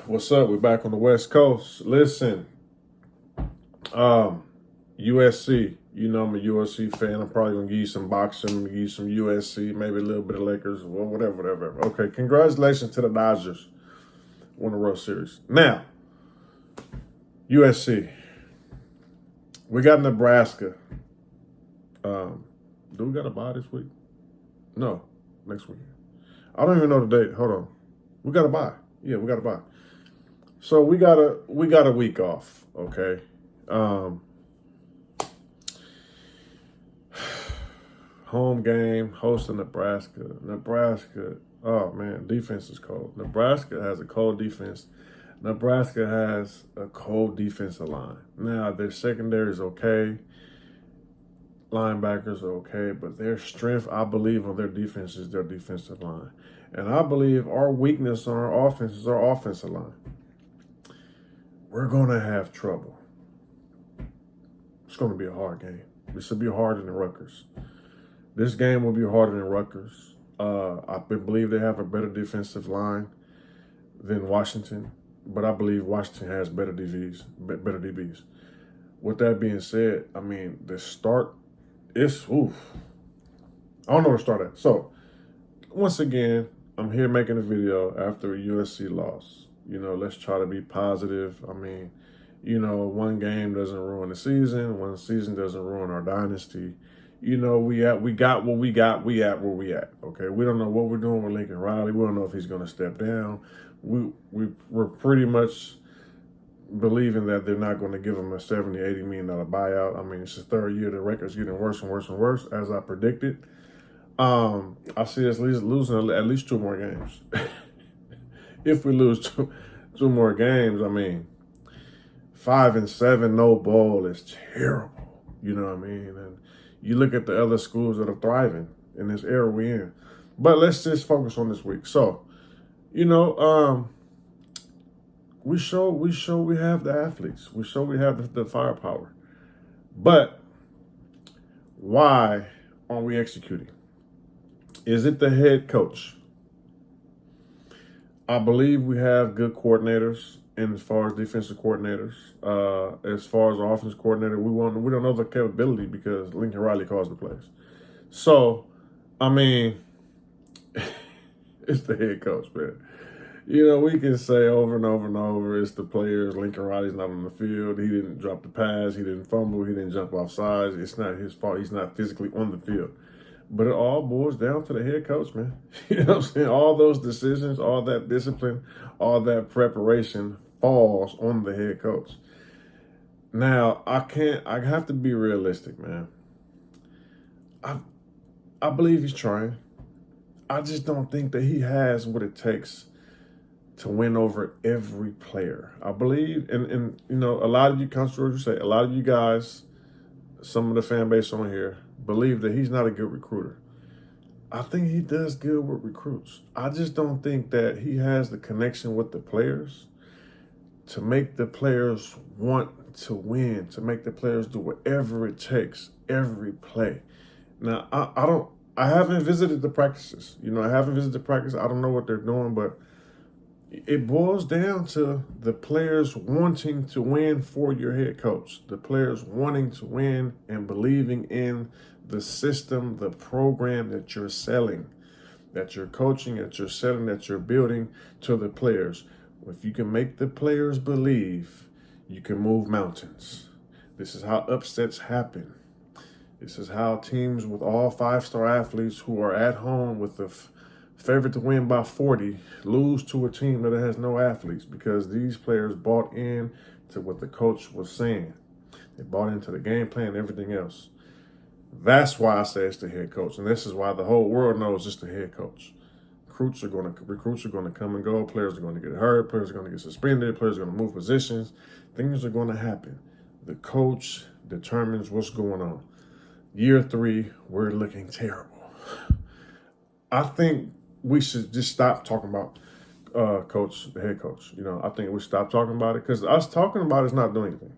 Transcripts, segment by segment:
What's up? We're back on the West Coast. Listen, USC. You know I'm a USC fan. I'm probably gonna give you some boxing, give you some USC, maybe a little bit of Lakers, well, whatever. Okay, congratulations to the Dodgers. Won the World Series. Now, USC. We got Nebraska. Do we got a bye this week? No, next week. I don't even know the date. Hold on. We got a bye. Yeah, we got a bye. So we got a week off, okay? Home game, hosting Nebraska. Nebraska, oh man, defense is cold. Nebraska has a cold defense. Nebraska has a cold defensive line. Now, their secondary is okay. Linebackers are okay, but their strength, I believe, on their defense is their defensive line. And I believe our weakness on our offense is our offensive line. We're going to have trouble. It's going to be a hard game. This will be harder than Rutgers. This game will be harder than Rutgers. I believe they have a better defensive line than Washington, but I believe Washington has better DBs. With that being said, I mean, the start is, oof. I don't know where to start at. So, once again, I'm here making a video after a USC loss. You know, let's try to be positive. I mean, you know, one game doesn't ruin the season. One season doesn't ruin our dynasty. You know, we got what we got. We at where we at. Okay, we don't know what we're doing with Lincoln Riley. We don't know if he's going to step down. We're pretty much believing that they're not going to give him a $70, $80 million buyout. I mean, it's his third year. The record's getting worse and worse and worse, as I predicted. I see us losing at least 2 more games. If we lose two more games, I mean, 5-7, no bowl is terrible. You know what I mean? And you look at the other schools that are thriving in this era we're in. But let's just focus on this week. So, you know, we show we have the athletes. We show we have the firepower. But why aren't we executing? Is it the head coach? I believe we have good coordinators, and as far as defensive coordinators, as far as our offensive coordinator, we don't know the capability because Lincoln Riley calls the plays. So, I mean, it's the head coach, man. You know, we can say over and over and over, it's the players. Lincoln Riley's not on the field. He didn't drop the pass. He didn't fumble. He didn't jump off sides. It's not his fault. He's not physically on the field. But it all boils down to the head coach, man. You know what I'm saying? All those decisions, all that discipline, all that preparation falls on the head coach. Now, I have to be realistic, man. I believe he's trying. I just don't think that he has what it takes to win over every player. I believe, and you know, a lot of you, Council, you say, a lot of you guys, some of the fan base on here, believe that he's not a good recruiter. I think he does good with recruits. I just don't think that he has the connection with the players to make the players want to win, to make the players do whatever it takes every play. Now, I haven't visited the practices. You know, I haven't visited the practice. I don't know what they're doing, but it boils down to the players wanting to win for your head coach, the players wanting to win and believing in the system, the program that you're selling, that you're coaching, that you're selling, that you're building to the players. If you can make the players believe, you can move mountains. This is how upsets happen. This is how teams with all 5-star athletes who are at home with the favorite to win by 40 lose to a team that has no athletes because these players bought in to what the coach was saying. They bought into the game plan and everything else. That's why I say it's the head coach, and this is why the whole world knows it's the head coach. Recruits are going to come and go. Players are going to get hurt. Players are going to get suspended. Players are going to move positions. Things are going to happen. The coach determines what's going on. Year 3, we're looking terrible. I think we should just stop talking about coach, the head coach. You know, I think we stop talking about it because us talking about it is not doing anything.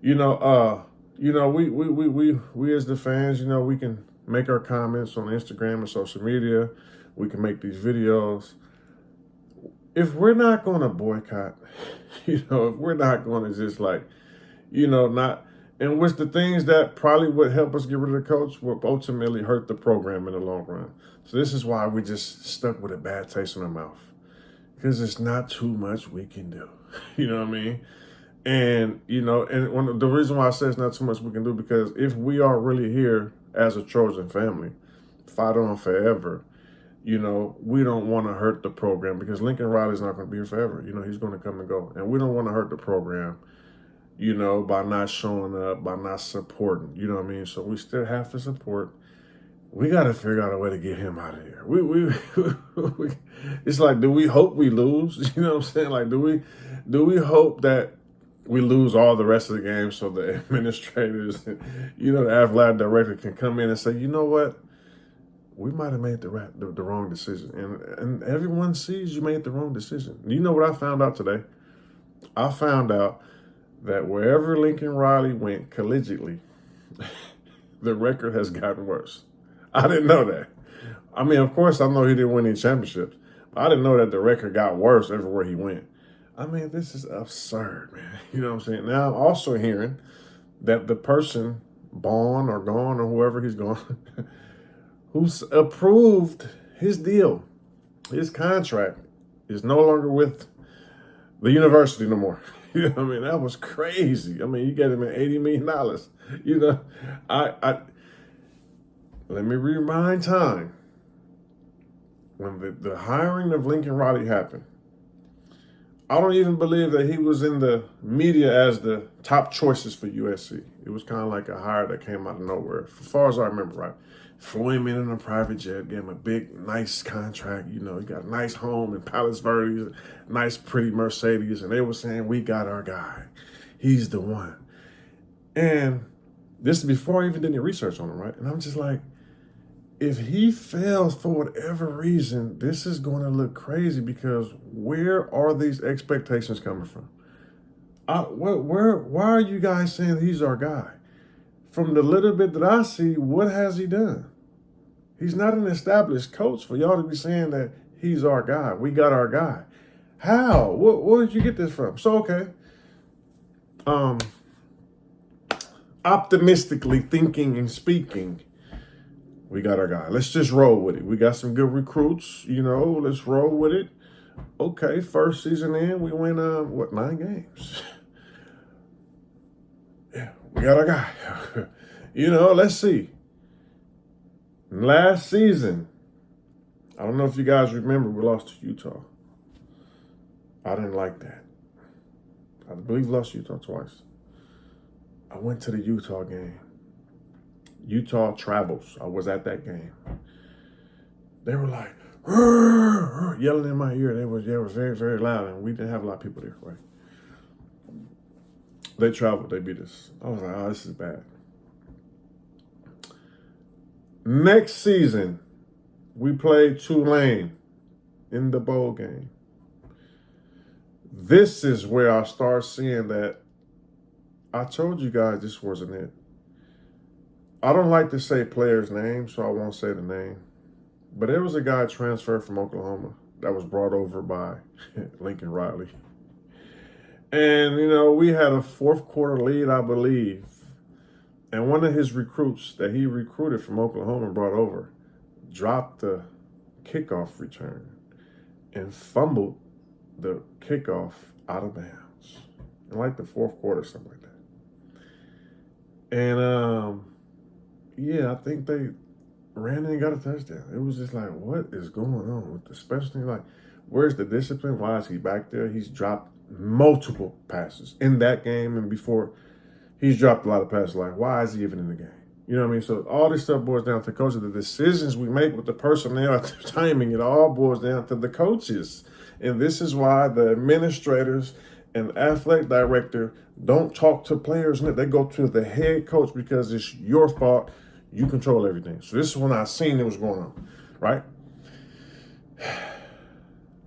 You know, we as the fans, you know, we can make our comments on Instagram or social media. We can make these videos. if we're not going to boycott, if we're not going to just like, not, and which the things that probably would help us get rid of the coach will ultimately hurt the program in the long run. So this is why we just stuck with a bad taste in our mouth, because it's not too much we can do. You know what I mean? And, the reason why I say it's not too much we can do, because if we are really here as a Trojan family, fight on forever, we don't want to hurt the program, because Lincoln Riley's not going to be here forever. He's going to come and go. And we don't want to hurt the program, by not showing up, by not supporting. You know what I mean? So we still have to support. We got to figure out a way to get him out of here. It's like, do we hope we lose? You know what I'm saying? Like, do we hope that we lose all the rest of the game so the administrators, the athletic director can come in and say, you know what? We might have made the wrong decision. And everyone sees you made the wrong decision. You know what I found out today? I found out that wherever Lincoln Riley went collegiately, the record has gotten worse. I didn't know that. I mean, of course, I know he didn't win any championships. But I didn't know that the record got worse everywhere he went. I mean, this is absurd, man. You know what I'm saying? Now, I'm also hearing that the person, Bond or Gone or whoever he's gone, who's approved his deal, his contract, is no longer with the university no more. You know what I mean? That was crazy. I mean, you get him at $80 million. Let me rewind time. When the hiring of Lincoln Riley happened, I don't even believe that he was in the media as the top choices for USC. It was kind of like a hire that came out of nowhere, as far as I remember, right? Flew him in a private jet, gave him a big, nice contract. He got a nice home in Palos Verdes, nice, pretty Mercedes. And they were saying, we got our guy. He's the one. And this is before I even did any research on him, right? And I'm just like, if he fails for whatever reason, this is going to look crazy, because where are these expectations coming from? Why are you guys saying he's our guy? From the little bit that I see, what has he done? He's not an established coach for y'all to be saying that he's our guy. We got our guy. How? Where did you get this from? So, okay. Optimistically thinking and speaking, we got our guy. Let's just roll with it. We got some good recruits, let's roll with it. Okay, first season in, we win, 9 games? Yeah, we got our guy. Let's see. Last season, I don't know if you guys remember, we lost to Utah. I didn't like that. I believe we lost to Utah twice. I went to the Utah game. Utah travels. I was at that game. They were like, "Rrr," yelling in my ear. They were very, very loud, and we didn't have a lot of people there, right? They traveled. They beat us. I was like, oh, this is bad. Next season, we played Tulane in the bowl game. This is where I start seeing that I told you guys this wasn't it. I don't like to say players' names, so I won't say the name. But there was a guy transferred from Oklahoma that was brought over by Lincoln Riley. And, we had a fourth quarter lead, I believe. And one of his recruits that he recruited from Oklahoma and brought over dropped the kickoff return and fumbled the kickoff out of bounds in like the fourth quarter, something like that. And, I think they ran in and got a touchdown. It was just like, what is going on with the special team? Like, where's the discipline? Why is he back there? He's dropped multiple passes in that game and before. He's dropped a lot of passes. Like, why is he even in the game? You know what I mean? So all this stuff boils down to coaches. The decisions we make with the personnel, the timing, it all boils down to the coaches. And this is why the administrators and athletic director don't talk to players. They go to the head coach because it's your fault. You control everything. So this is when I seen it was going on, right?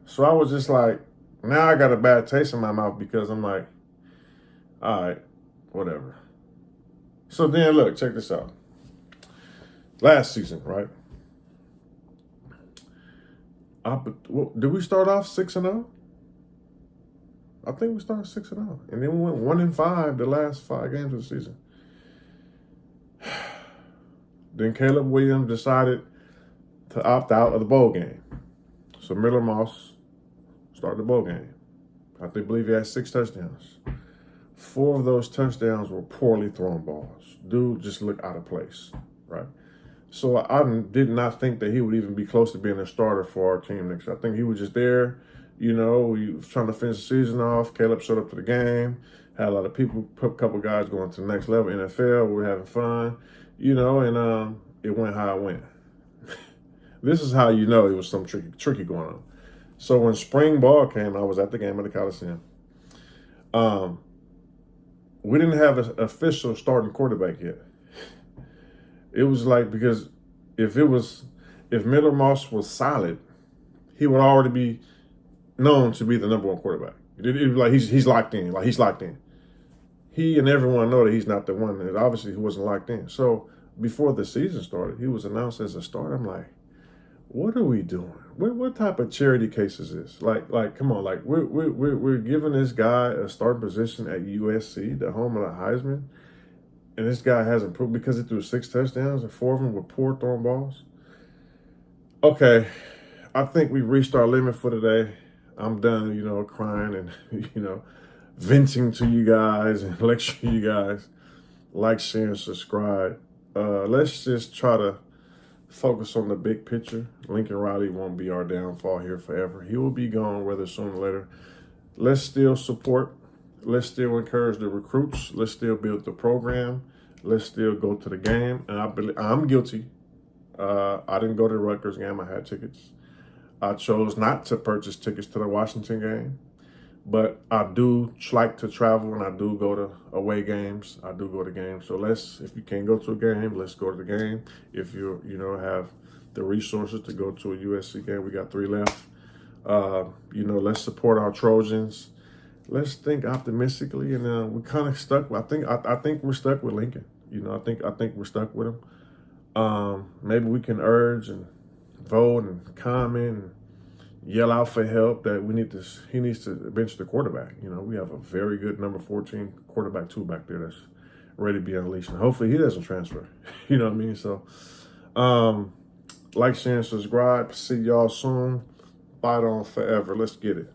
So I was just like, now I got a bad taste in my mouth because I'm like, all right, whatever. So then look, check this out. Last season, right? Did we start off 6-0? I think we started 6-0, and then we went 1-5 the last 5 games of the season. Then Caleb Williams decided to opt out of the bowl game, so Miller Moss started the bowl game. I believe he had 6 touchdowns. 4 of those touchdowns were poorly thrown balls. Dude just looked out of place, right? So I did not think that he would even be close to being a starter for our team next year. I think he was just there. You know, he was trying to finish the season off. Caleb showed up to the game. Had a lot of people, put a couple guys going to the next level, NFL. We were having fun, you know, and it went how it went. This is how you know it was some tricky going on. So when spring ball came, I was at the game at the Coliseum. We didn't have an official starting quarterback yet. It was like, because if Miller Moss was solid, he would already be known to be the number 1 quarterback. It was like he's locked in. Like he's locked in. He and everyone know that he's not the one. And obviously he wasn't locked in. So before the season started, he was announced as a starter. I'm like, what are we doing? What type of charity case is this? Like, come on, like we're giving this guy a starting position at USC, the home of the Heisman, and this guy hasn't proved, because he threw 6 touchdowns and 4 of them were poor throwing balls. Okay, I think we reached our limit for today. I'm done, you know, crying and you know, venting to you guys and lecturing you guys. Like, share, and subscribe. Let's just try to focus on the big picture. Lincoln Riley won't be our downfall here forever. He will be gone, whether sooner or later. Let's still support. Let's still encourage the recruits. Let's still build the program. Let's still go to the game. And I'm guilty. I didn't go to the Rutgers game. I had tickets. I chose not to purchase tickets to the Washington game. But I do like to travel, and I do go to away games. I do go to games. So if you can't go to a game, let's go to the game. If you have the resources to go to a USC game, we got 3 left. Let's support our Trojans. Let's think optimistically, and we're kind of stuck. I think we're stuck with Lincoln. You know, I think we're stuck with him. Maybe we can urge and vote and comment and yell out for help that he needs to bench the quarterback. You know, we have a very good number 14 quarterback 2 back there that's ready to be unleashed. And hopefully he doesn't transfer. You know what I mean? So like, share, and subscribe. See y'all soon. Fight on forever. Let's get it.